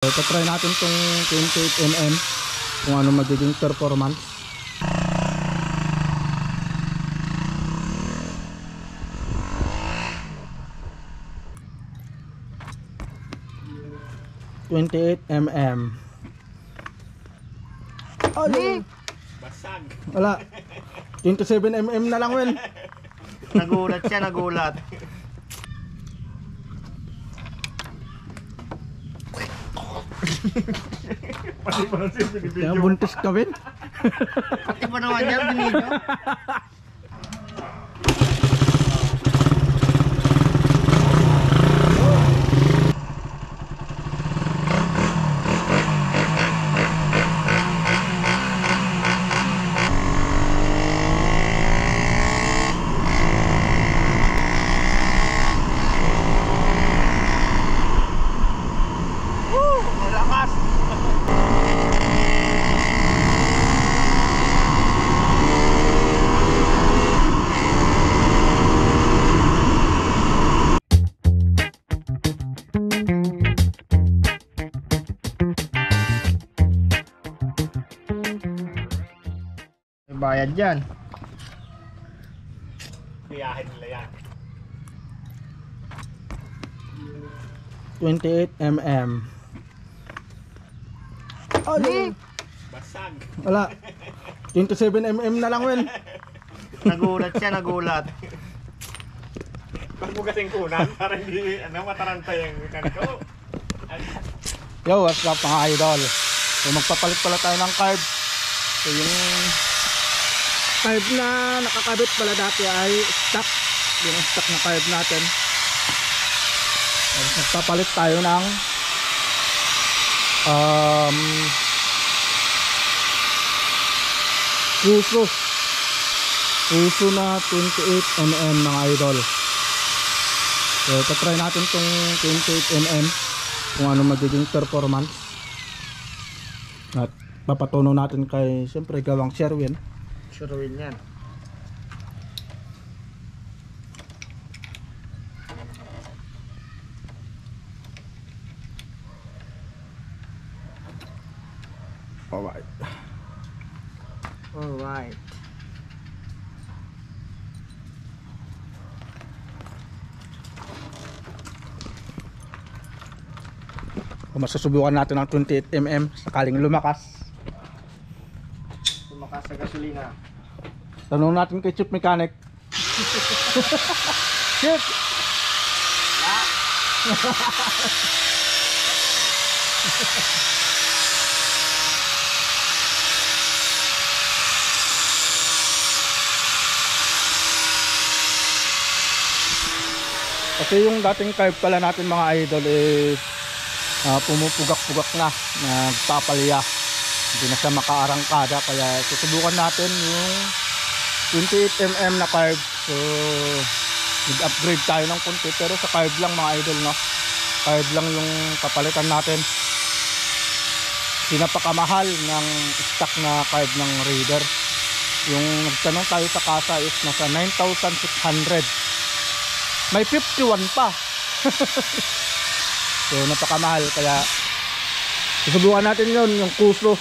So, try natin tong 28mm kung ano magiging performance. ...28mm. Ay! Basag. Wala. 27mm na lang, Wen. Nagulat siya, nagulat. Pati pa lang siya binibidyo. Kaya buntis ka, Wen. Pati pa naman yan, binidyo. Malakas. May bayad yan. Biyahin nila yan. 28mm. Ay! Basag. Wala. 27mm na lang, Wen. Nagulat siya, nagulat. Pag mo kasing kunan, para hindi mataranta yung mekaniko. Yo, what's up mga idol? So, magpapalit pala tayo ng carb. So, yung carb na nakakabit pala dati ay stock. Yung stock na carb natin. So, magpapalit tayo ng Kuso na 28mm mga idol. So, try natin tong 28mm kung ano magiging performance. At papatunaw natin kay siyempre gawang Sherwin. Sure win yan. Alright. Alright. Kung masusubukan natin ang 28mm sakaling lumakas. Tumakas sa gasolina. Tanong natin kay Chief Mechanic. Chief! Kasi yung dating carb pala natin mga idol is pumupugak-pugak na, nagpapalya, hindi na siya makaarangkada, kaya susubukan natin yung 28mm na carb. So nag-upgrade tayo ng konti, pero sa carb lang mga idol, no? Carb lang yung papalitan natin. Pinapakamahal ng stock na carb ng Raider. Yung nagtanong tayo sa kasa is nasa 9,600. May 51 pa. So napakamahal, kaya susubukan natin yun, yung Kuso.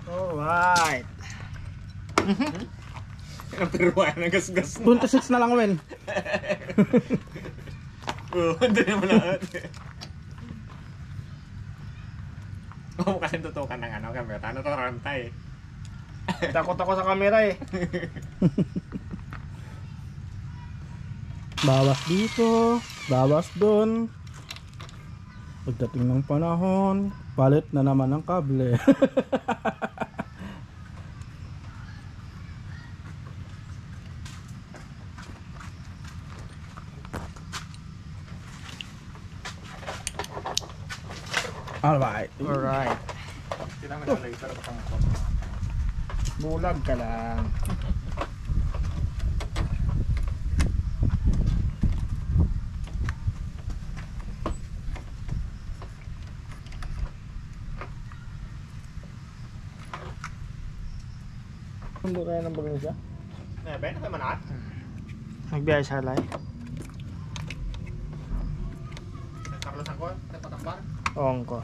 Alright. Ang peruan, ang gas-gas na. 26 na lang, Wen. Hindi naman lahat. Oo, kasi tutukan ng camera. Ano to, rantay? Takot ako sa camera eh. Bawas dito, bawas doon. Pagdating ng panahon, palit na naman ang kable. Alright. Alright. Sila malalay, sarap pang ito. Bulag ka lang. Sundo kaya ng bagay siya. Ben, apa manat? Nagbiyahe siya lay. Carlos ako, tatakbar. Oo ko.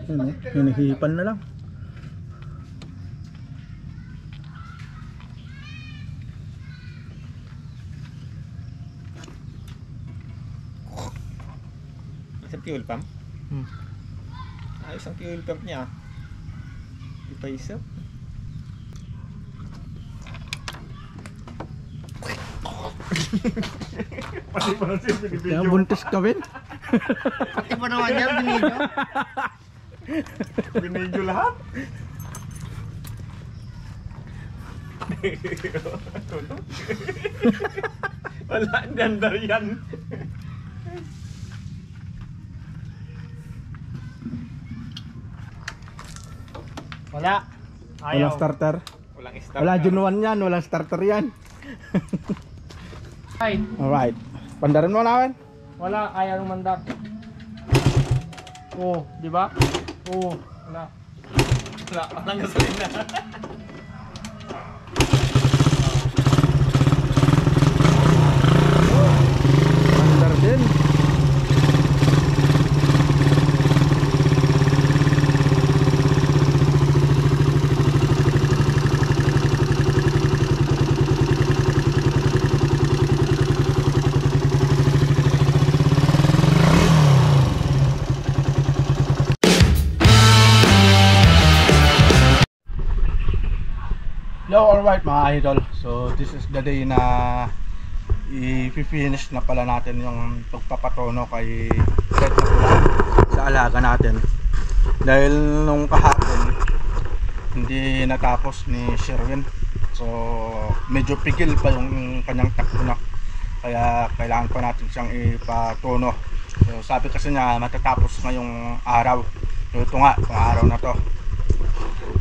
Yun, hinihipan na lang. Isang fuel pump? Ayos ang fuel pump niya. Di pa isa. Pati pa na siya Kaya binibidyo. buntis ka, Ben. Pati pa naman yan, binigyo. Binidyo lahat. Wala, dandar yan. Wala. Walang starter. Walang start. Wala Junuan yan, walang starter yan. Ay, Alright. Pandaran mo namin. wala. Ayaw ng mandar. Oo, di ba? Oo, wala. Wala, walang gasolina. Pandar din. Yo, alright mga idol. So this is the day na i-finish na pala natin yung pagpapatono kay Red na pula sa alaga natin. Dahil nung kahapon hindi natapos ni Sherwin. So medyo pigil pa yung kanyang takbo na. Kaya kailangan pa natin siyang ipatono. So sabi kasi niya matatapos ngayong araw. So ito nga, itong araw na to.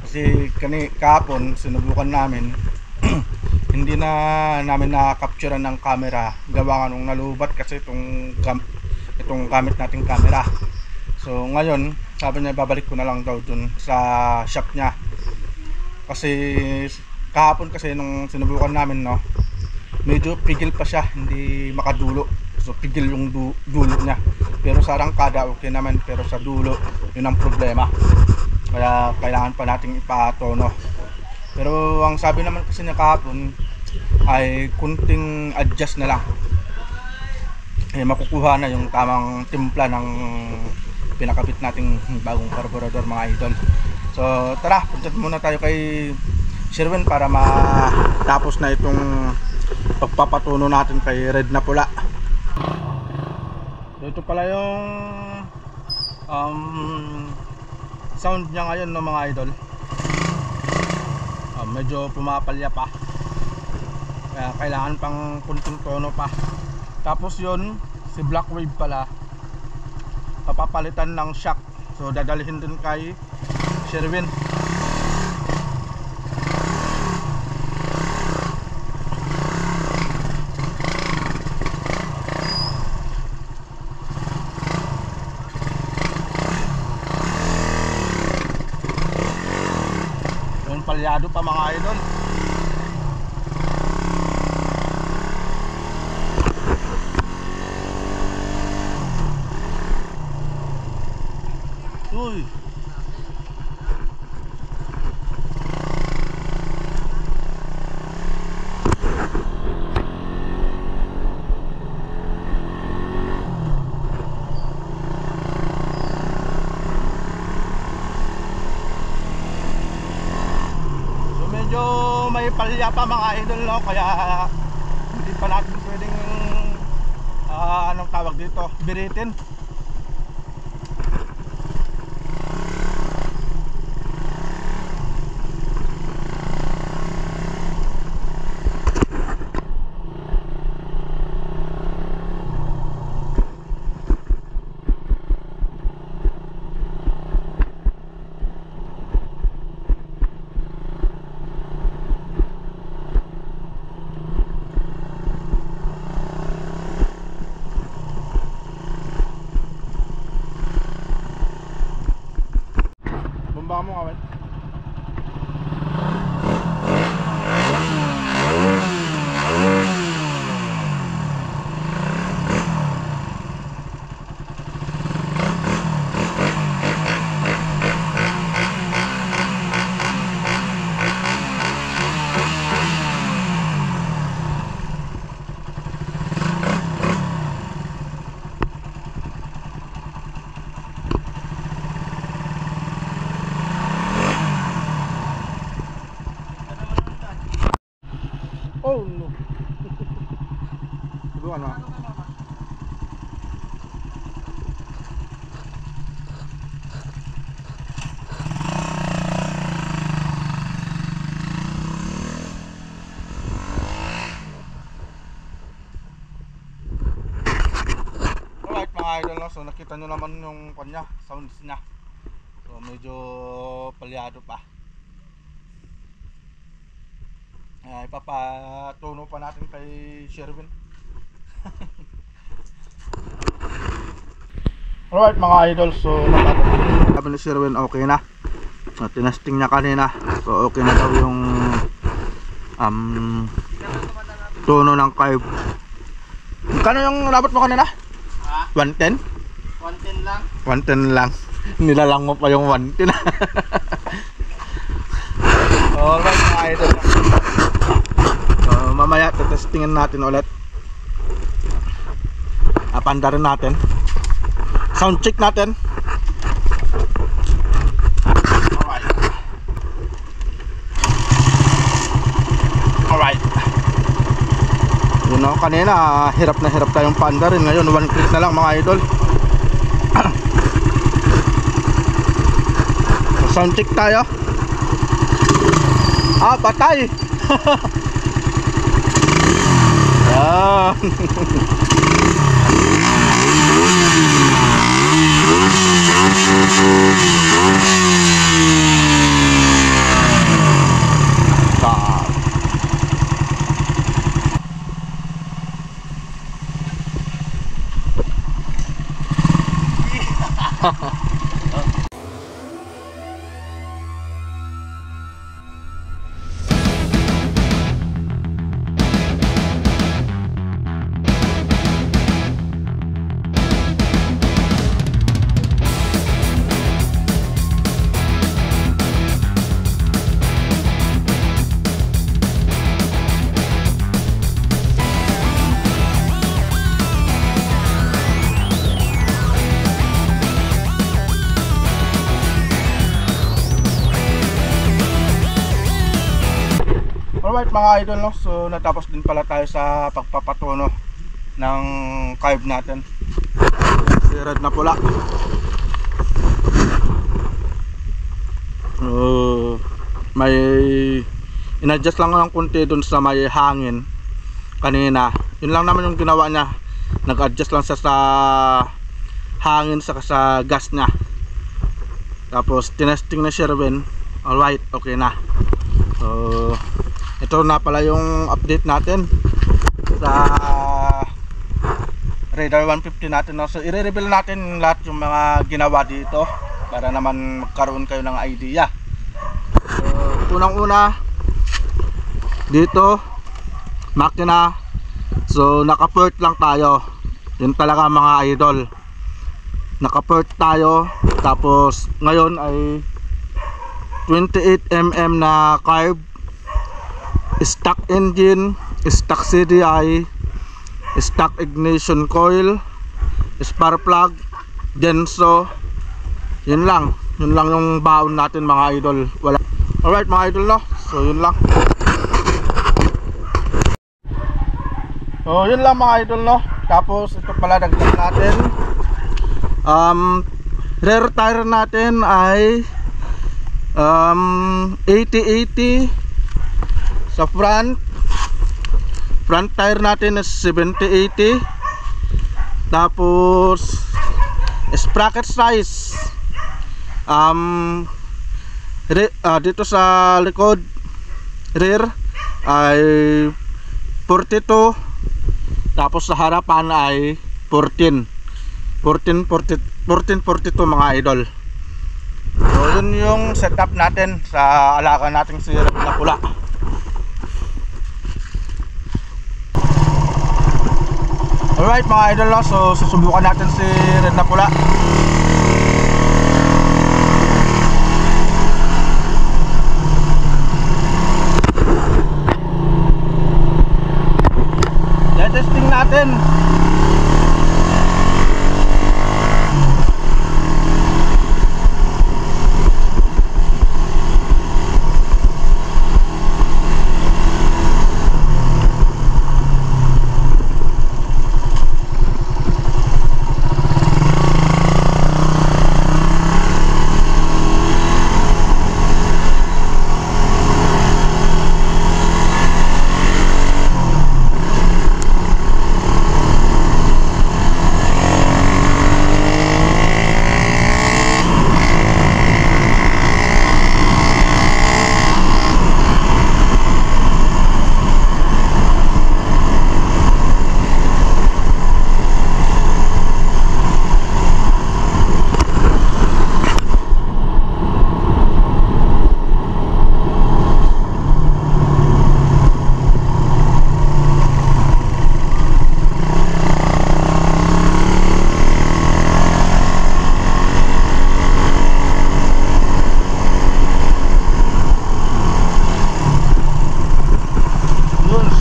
Kasi kahapon sinubukan namin hindi na namin na-capture ng camera gawa nga nung nalubat kasi itong gamit nating camera. So ngayon sabi niya babalik ko na lang daw dun sa shop niya kasi kahapon kasi nung sinubukan namin no medyo pigil pa siya, hindi makadulo. So pigil yung dulo niya, pero sa arangkada okay naman, pero sa dulo yun ang problema. Kaya kailangan pa nating ipatono. Pero ang sabi naman kasi niya kahapon ay kunting adjust na lang, makukuha na yung tamang timpla ng pinakabit nating bagong carburetor mga idol. So tara, punta muna tayo kay Sherwin para matapos na itong pagpapatuno natin kay Red na pula. So, ito pala yung sound niya ngayon no mga idol. Medyo pumapalya pa, kaya kailangan pang kunting tono pa. Tapos yun, si Black Wave pala papapalitan ng shock, so dadalhin din kay Sherwin. Palyado pa mga idol. Uy. May palya pa mga idol no, kaya hindi pa natin pwedeng anong tawag dito, biritin. Yun. Subukan mo. Alright mga idol, no? So nakita nyo naman yung kanya, sounds niya. So medyo palyado pa. Ipapatuno pa natin kay Sherwin. Alright mga idol, so sabi ni Sherwin okay na. So, tinasting niya kanina. So okay na daw yung tuno ng carb. Kano yung nabot mo kanina? Ha? 110? 110 lang. 110 lang. Nilalang mo pa yung 110. Alright mga idol. So mamaya testingin natin ulit. Apanda rin natin. Sound check natin. Alright. Alright. You know, kanina hirap na hirap tayong panda rin. Ngayon 1 click na lang mga idol. So, sound check tayo. Patay. Yan. Alright mga idol, no? So natapos din pala tayo sa pagpapatuno ng carb natin. Si red na pula. May in-adjust lang ng kunti dun sa may hangin kanina. Yun lang naman yung ginawa niya. Nag-adjust lang siya sa hangin saka sa gas niya. Tapos tinesting na Sherwin. Alright, okay na. So ito na pala yung update natin sa Radar 150 natin, no? So i-reveal natin lahat yung mga ginawa dito para naman magkaroon kayo ng idea. So unang una dito makina, so naka-port lang tayo. Yun talaga mga idol, naka-port tayo. Tapos ngayon ay 28mm na carb, stock engine, stock CDI, stock ignition coil, spark plug, Denso. Yun lang yung baon natin mga idol. Wala. Alright mga idol, no? So yun lang. So yun lang mga idol, no? Tapos ito pala dagdag natin. Rear tire natin ay 80-80. Sa front tire natin is 70-80. Tapos sprocket size dito sa likod rear ay 42. Tapos sa harapan ay 14 42 mga idol. So yun yung setup natin sa alaga nating si Red na pula. Alright mga idol, no? So susubukan natin si Red na pula. Testing natin.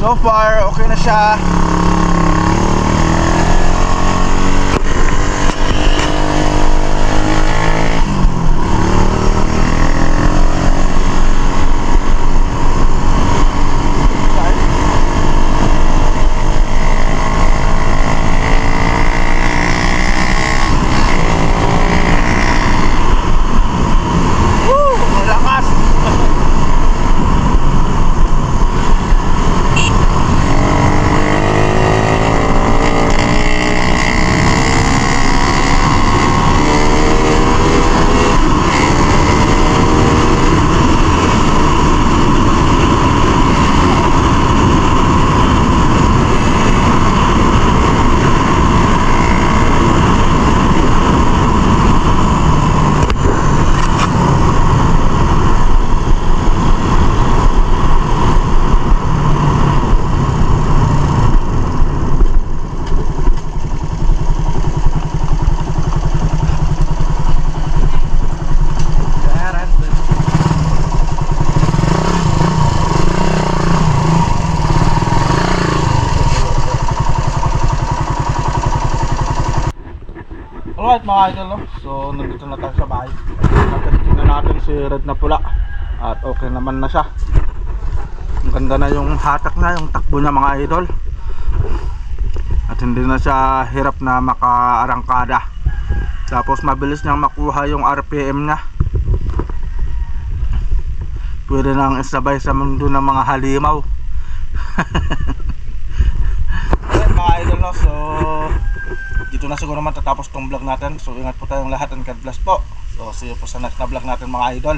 So far, okay na siya. Alright mga idol, no? So nandito na tayo sa bahay. Tingnan natin si red na pula. At okay naman na siya. Ang ganda na yung hatak na, yung takbo niya mga idol. At hindi na siya hirap na makaarangkada. Tapos mabilis niyang makuha yung RPM niya. Pwede nang isabay sa mundo ng mga halimaw. Alright mga idol, no? So dito na siguro matatapos tong vlog natin. So ingat po tayong lahat and God bless po. So see you po sa next na vlog natin mga idol.